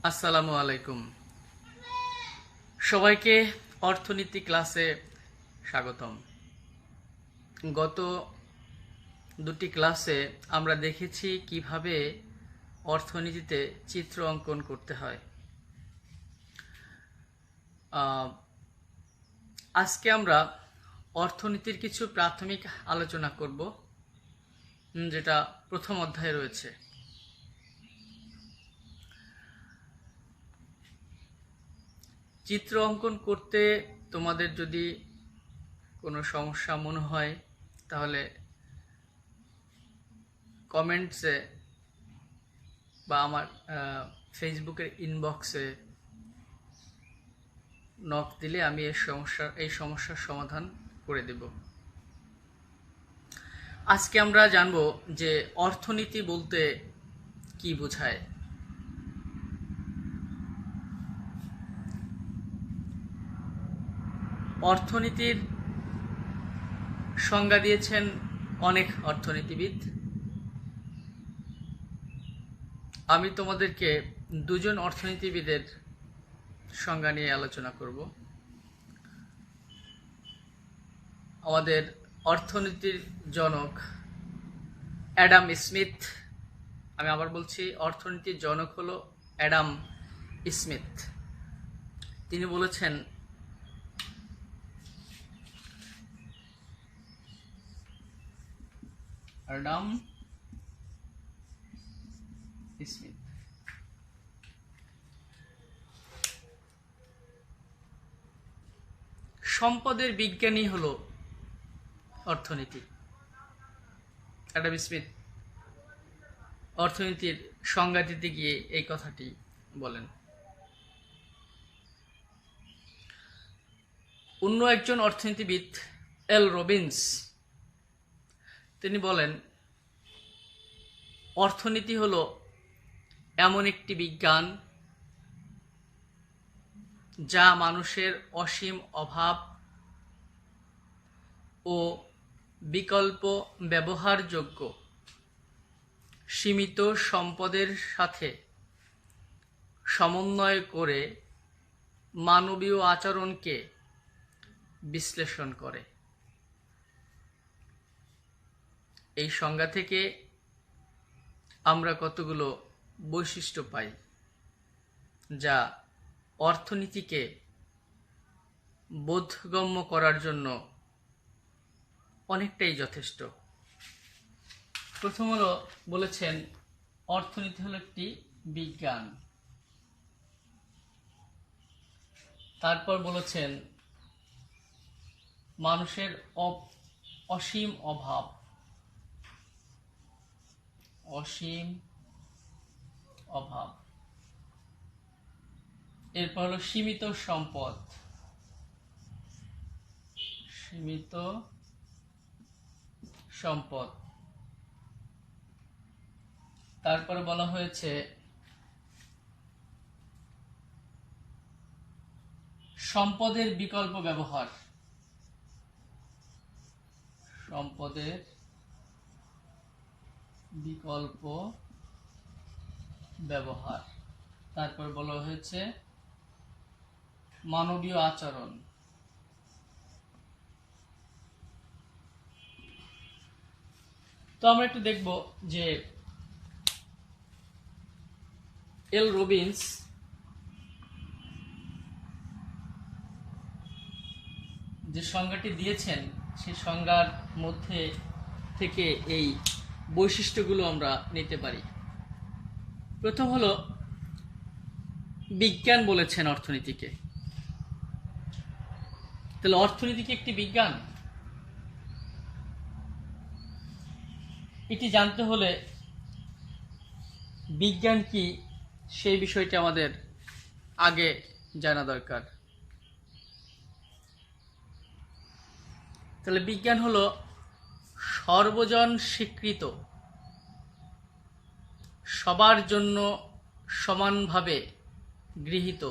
আসসালামু আলাইকুম সবাইকে অর্থনীতি ক্লাসে স্বাগতম। গত দুটি ক্লাসে আমরা দেখেছি কিভাবে অর্থনীতিতে চিত্র অঙ্কন করতে হয়। আজকে আমরা অর্থনীতির কিছু প্রাথমিক আলোচনা করব, যেটা প্রথম অধ্যায়ে রয়েছে। চিত্র অঙ্কন করতে তোমাদের যদি কোনো সমস্যা মনে হয় তাহলে কমেন্টসে বা আমার ফেসবুকের ইনবক্সে নক দিলে আমি এই সমস্যার সমাধান করে দেব। আজকে আমরা জানব যে অর্থনীতি বলতে কি বোঝায়। অর্থনীতির সংজ্ঞা দিয়েছেন অনেক অর্থনীতিবিদ। আমি তোমাদেরকে দুজন অর্থনীতিবিদের সংজ্ঞা নিয়ে আলোচনা করব। আমাদের অর্থনীতির জনক অ্যাডাম স্মিথ, আমি আবার বলছি অর্থনীতির জনক হলো অ্যাডাম স্মিথ। তিনি বলেছেন, অ্যাডাম স্মিথ সম্পদের বিজ্ঞানী হলো অর্থনীতি। অ্যাডাম স্মিথ অর্থনীতির সংজ্ঞা দিতে গিয়ে এই কথাটি বলেন। অন্য একজন অর্থনীতিবিদ এল রবিন্স, তিনি বলেন অর্থনীতি হলো এমন একটি বিজ্ঞান যা মানুষের অসীম অভাব ও বিকল্প ব্যবহারযোগ্য সীমিত সম্পদের সাথে সমন্বয় করে মানবীয় আচরণকে বিশ্লেষণ করে। এই সংজ্ঞা থেকে আমরা কতগুলো বৈশিষ্ট্য পাই যা অর্থনীতিকে বোধগম্য করার জন্য অনেকটাই যথেষ্ট। প্রথম হলো বলেছেন অর্থনীতি হলো একটি বিজ্ঞান। তারপর বলেছেন মানুষের অসীম অভাব, এরপর হলো সীমিত সম্পদ, তারপরে বলা হয়েছে সম্পদের বিকল্প ব্যবহার, তারপর বলা হয়েছে মানবীয় আচরণ। তো আমরা একটু দেখব যে এল রবিন্স যে সংজ্ঞাটি দিয়েছেন সেই সংজ্ঞার মধ্যে থেকে এই বৈশিষ্ট্যগুলো আমরা নিতে পারি। প্রথম হলো বিজ্ঞান বলেছেন অর্থনীতিকে। তাহলে অর্থনীতি কি একটি বিজ্ঞান? এটি জানতে হলে বিজ্ঞান কি সেই বিষয়টি আমাদের আগে জানা দরকার। তাহলে বিজ্ঞান হলো সর্বজন স্বীকৃত, সবার জন্য সমানভাবে গৃহীত,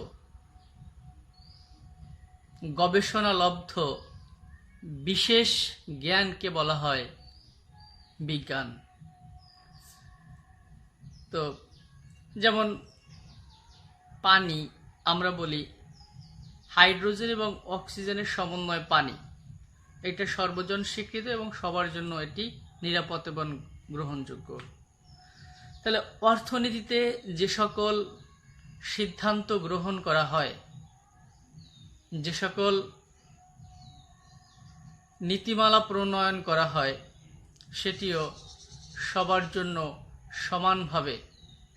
গবেষণালব্ধ বিশেষ জ্ঞানকে বলা হয় বিজ্ঞান। তো যেমন পানি আমরা বলি হাইড্রোজেন এবং অক্সিজেনের সমন্বয় পানি। এটা সর্বজন স্বীকৃত এবং সবার জন্য এটি নিরাপদ এবং গ্রহণযোগ্য। তাহলে অর্থনীতিতে যে সকল সিদ্ধান্ত গ্রহণ করা হয়, যে সকল নীতিমালা প্রণয়ন করা হয়, সেটিও সবার জন্য সমানভাবে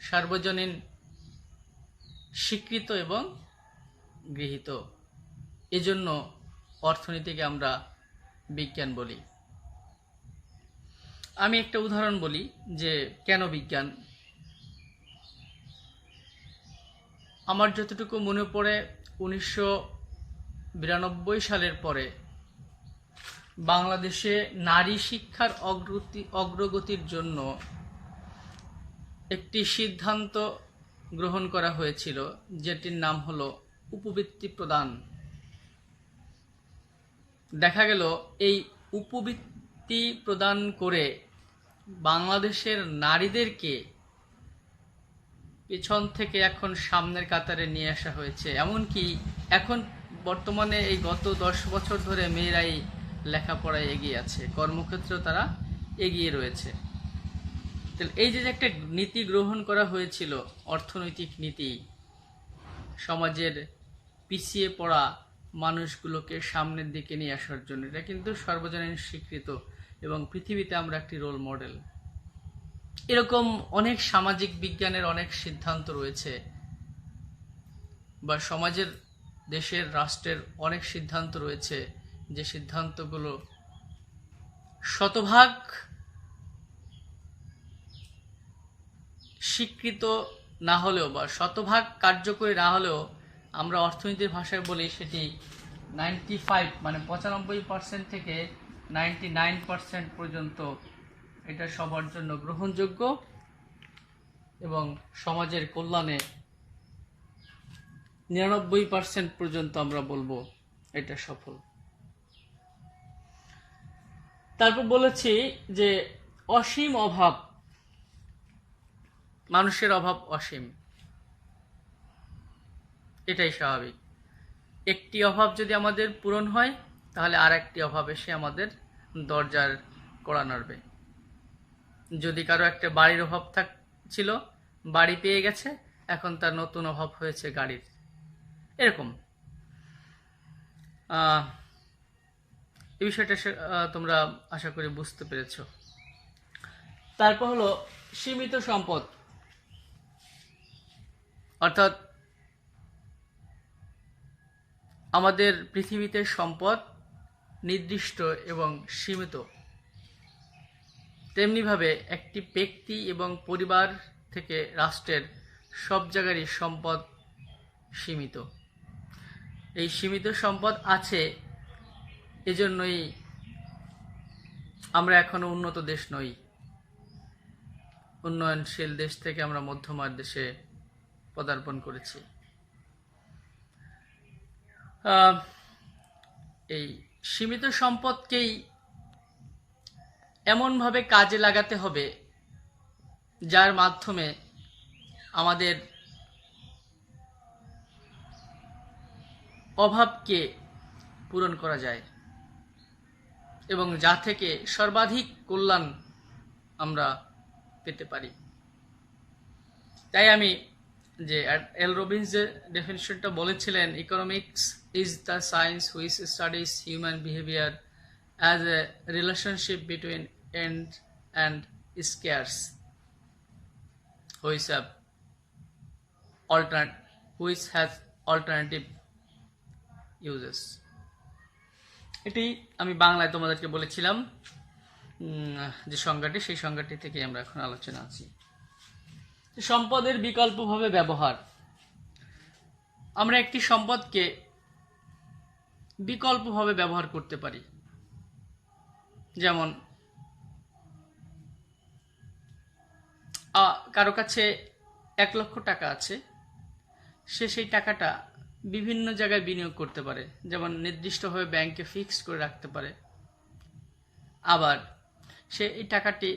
সার্বজনীন স্বীকৃত এবং গৃহীত। এজন্য অর্থনীতিকে আমরা বিজ্ঞান বলি। আমি একটা উদাহরণ বলি যে কেন বিজ্ঞান। আমার যতটুকু মনে পড়ে 1992 সালের পরে বাংলাদেশে নারী শিক্ষার অগ্রগতির জন্য একটি সিদ্ধান্ত গ্রহণ করা হয়েছিল, যেটির নাম হলো উপবৃত্তি প্রদান। দেখা গেল এই উপবৃত্তি প্রদান করে বাংলাদেশের নারীদেরকে পেছন থেকে এখন সামনের কাতারে নিয়ে আসা হয়েছে। এমনকি এখন বর্তমানে এই গত 10 বছর ধরে মেয়েরাই লেখাপড়ায় এগিয়ে আছে, কর্মক্ষেত্রেও তারা এগিয়ে রয়েছে। তাহলে এই যে একটা নীতি গ্রহণ করা হয়েছিল, অর্থনৈতিক নীতি, সমাজের পিছিয়ে পড়া মানুষগুলোকে সামনের দিকে নিয়ে আসার জন্য, এটা কিন্তু সর্বজনীন স্বীকৃত এবং পৃথিবীতে আমরা একটি রোল মডেল। এরকম অনেক সামাজিক বিজ্ঞানের অনেক সিদ্ধান্ত রয়েছে, বা সমাজের, দেশের, রাষ্ট্রের অনেক সিদ্ধান্ত রয়েছে, যে সিদ্ধান্তগুলো শতভাগ স্বীকৃত না হলেও বা শতভাগ কার্যকরী না হলেও আমরা অর্থনীতির ভাষায় বলি সেটি 95 মানে 95% থেকে 99% পর্যন্ত এটা সবার জন্য গ্রহণযোগ্য এবং সমাজের কল্যাণে 99% পর্যন্ত আমরা বলবো এটা সফল। তারপর বলেছি যে অসীম অভাব, মানুষের অভাব অসীম, এটাই স্বাভাবিক। একটি অভাব যদি আমাদের পূরণ হয়, তাহলে আর একটি অভাব এসে আমাদের দরজার কড়া নাড়বে। যদি কারো একটা বাড়ির অভাব ছিল, বাড়ি পেয়ে গেছে, এখন তার নতুন অভাব হয়েছে গাড়ির। এরকম এই বিষয়টা তোমরা আশা করি বুঝতে পেরেছ। তারপর হলো সীমিত সম্পদ, অর্থাৎ আমাদের পৃথিবীতে সম্পদ নির্দিষ্ট এবং সীমিত। তেমনিভাবে একটি ব্যক্তি এবং পরিবার থেকে রাষ্ট্রের সব জায়গারই সম্পদ সীমিত। এই সীমিত সম্পদ আছে, এজন্যই আমরা এখনো উন্নত দেশ নই। উন্নয়নশীল দেশ থেকে আমরা মধ্যমার দেশে পদার্পণ করেছি। এই সীমিত সম্পদকেই এমনভাবে কাজে লাগাতে হবে যার মাধ্যমে আমাদের অভাবকে পূরণ করা যায় এবং যা থেকে সর্বাধিক কল্যাণ আমরা পেতে পারি। তাই আমি যে এল রবিন্স যে ডেফিনিশনটা বলেছিলেন, economics is the science which studies human behaviour as a relationship between end and scarce which has alternative uses. এটি আমি বাংলায় তোমাদেরকে বলেছিলাম যে সংজ্ঞাটি, সেই সংজ্ঞাটি থেকে আমরা এখন আলোচনা আছি। সম্পদের বিকল্পভাবে ব্যবহার। আমরা একটি সম্পদকে বিকল্পভাবে ব্যবহার করতে পারি। যেমন কারো কাছে 1 লক্ষ টাকা আছে, সে সেই টাকাটা বিভিন্ন জায়গায় বিনিয়োগ করতে পারে। যেমন নির্দিষ্টভাবে ব্যাংকে ফিক্সড করে রাখতে পারে, আবার সে এই টাকাটি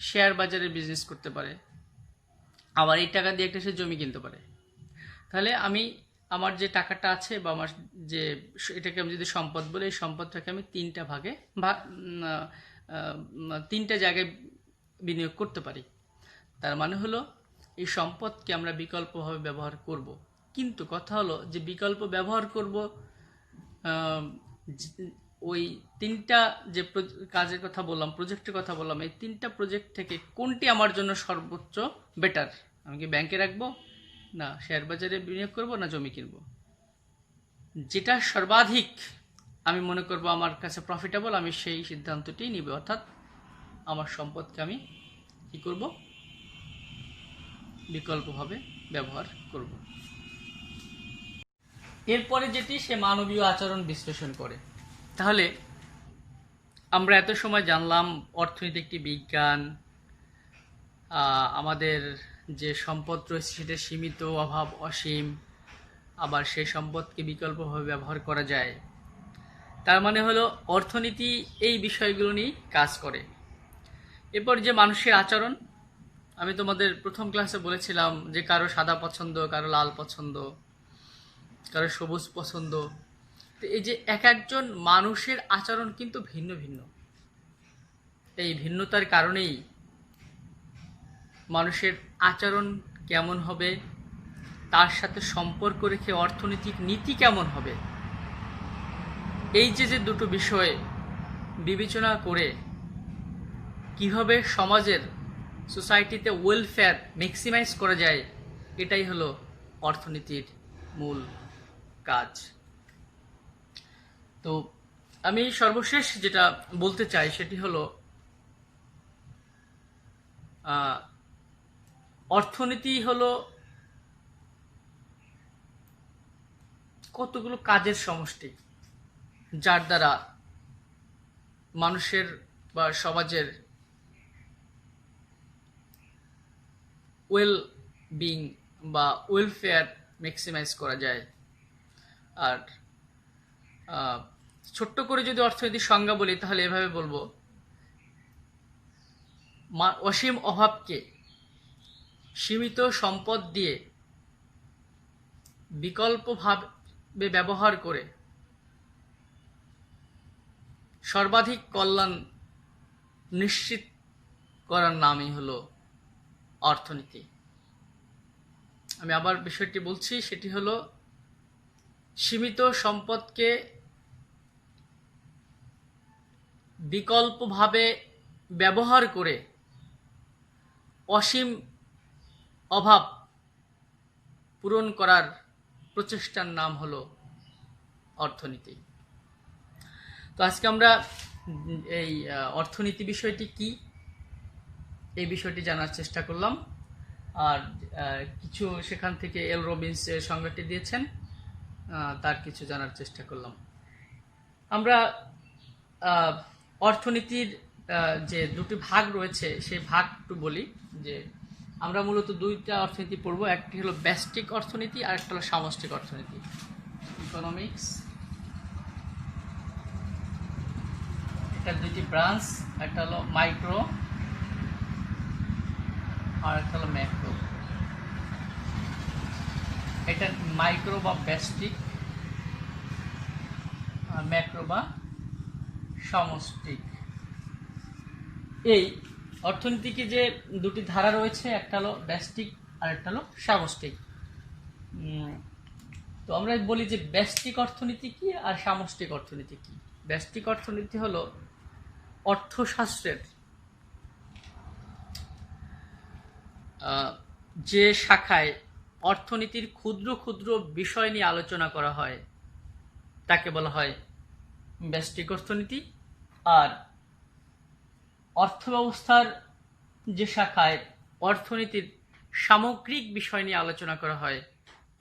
শেয়ার বাজারে বিজনেস করতে পারে, আবার এই টাকা দিয়ে একটা সে জমি কিনতে পারে। তাহলে আমি আমার যে টাকাটা আছে বা আমার যে এটাকে আমি যদি সম্পদ বলি, এই সম্পদটাকে আমি তিনটা ভাগে বা তিনটা জায়গায় বিনিয়োগ করতে পারি। তার মানে হলো এই সম্পদকে আমরা বিকল্পভাবে ব্যবহার করব। কিন্তু কথা হলো যে বিকল্প ব্যবহার করব ওই তিনটা যে কাজের কথা বললাম, প্রজেক্টের কথা বললাম, এই তিনটা প্রজেক্ট থেকে কোনটি আমার জন্য সর্বোচ্চ বেটার? আমি কি ব্যাংকে রাখবো, না শেয়ার বাজারে বিনিয়োগ করব, না জমি কিনবো? যেটা সর্বাধিক আমি মনে করব আমার কাছে প্রফিটেবল, আমি সেই সিদ্ধান্তটি নিব। অর্থাৎ আমার সম্পদকে আমি কি করব? বিকল্পভাবে ব্যবহার করব। এরপরে যেটি, সে মানবীয় আচরণ বিশ্লেষণ করে। তাহলে আমরা এত সময় জানলাম অর্থনীতি একটি বিজ্ঞান, আমাদের যে সম্পদ রয়েছে সেটা সীমিত, অভাব অসীম, আবার সেই সম্পদকে বিকল্পভাবে ব্যবহার করা যায়। তার মানে হলো অর্থনীতি এই বিষয়গুলো নিয়ে কাজ করে। এরপর যে মানুষের আচরণ, আমি তোমাদের প্রথম ক্লাসে বলেছিলাম যে কারো সাদা পছন্দ, কারো লাল পছন্দ, কারো সবুজ পছন্দ। তো এই যে এক একজন মানুষের আচরণ কিন্তু ভিন্ন ভিন্ন। এই ভিন্নতার কারণেই মানুষের আচরণ কেমন হবে, তার সাথে সম্পর্ক রেখে অর্থনৈতিক নীতি কেমন হবে, এই যে যে দুটো বিষয় বিবেচনা করে কিভাবে সমাজের, সোসাইটিতে ওয়েলফেয়ার ম্যাক্সিমাইজ করা যায়, এটাই হলো অর্থনীতির মূল কাজ। তো আমি সর্বশেষ যেটা বলতে চাই সেটি হলো অর্থনীতি হলো কতগুলো কাজের সমষ্টি, যার দ্বারা মানুষের বা সমাজের ওয়েল বিং বা ওয়েলফেয়ার ম্যাক্সিমাইজ করা যায়। আর ছোট্ট করে যদি অর্থনীতির সংজ্ঞা বলি তাহলে এভাবে বলবো, অসীম অভাবকে সীমিত সম্পদ দিয়ে বিকল্পভাবে ব্যবহার করে সর্বাধিক কল্যাণ নিশ্চিত করার নামই হলো অর্থনীতি। আমি আবার বিষয়টি বলছি, সেটি হলো সীমিত সম্পদকে বিকল্পভাবে ব্যবহার করে অসীম অভাব পূরণ করার প্রচেষ্টার নাম হলো অর্থনীতি। তো আজকে আমরা এই অর্থনীতি বিষয়টি কি, এই বিষয়টি জানার চেষ্টা করলাম। আর কিছু সেখান থেকে এল রবিন্স এর সংজ্ঞাটি দিয়েছেন, তার কিছু জানার চেষ্টা করলাম। আমরা অর্থনীতির যে দুটি ভাগ রয়েছে সেই ভাগ একটু বলি। যে আমরা মূলত দুইটা অর্থনীতি পড়ব, একটি হলো ব্যষ্টিক অর্থনীতি আর একটা হলো সামষ্টিক অর্থনীতি, ইকোনমিক্স। এটা দুইটি ব্রাঞ্চ, একটা হলো মাইক্রো আর একটা হলো ম্যাক্রো। এটা মাইক্রো বা ব্যষ্টিক, আর ম্যাক্রো বা সামষ্টিক। এই অর্থনীতিকে যে দুটি ধারা রয়েছে, একটা হলো ব্যষ্টিক আর একটা হলো সামষ্টিক। তো আমরা বলি যে ব্যষ্টিক অর্থনীতি কি আর সামষ্টিক অর্থনীতি কি। ব্যষ্টিক অর্থনীতি হলো অর্থশাস্ত্রের যে শাখায় অর্থনীতির ক্ষুদ্র ক্ষুদ্র বিষয় নিয়ে আলোচনা করা হয় তাকে বলা হয় ব্যষ্টিক অর্থনীতি। আর অর্থব্যবস্থার যে শাখায় অর্থনীতির সামগ্রিক বিষয় নিয়ে আলোচনা করা হয়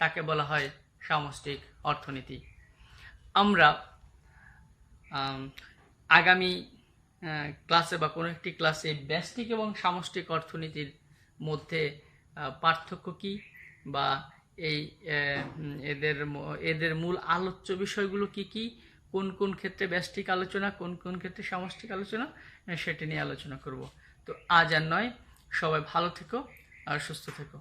তাকে বলা হয় সামষ্টিক অর্থনীতি। আমরা আগামী ক্লাসে বা কোনো একটি ক্লাসে ব্যষ্টিক এবং সামষ্টিক অর্থনীতির মধ্যে পার্থক্য কি বা এই এদের মূল আলোচ্য বিষয়গুলো কি কি, কোন কোন ক্ষেত্রে ব্যষ্টিক আলোচনা, কোন কোন ক্ষেত্রে সামষ্টিক আলোচনা, সেটা নিয়ে আলোচনা করব। তো আজ আর নয়, সবাই ভালো থেকো আর সুস্থ থেকো।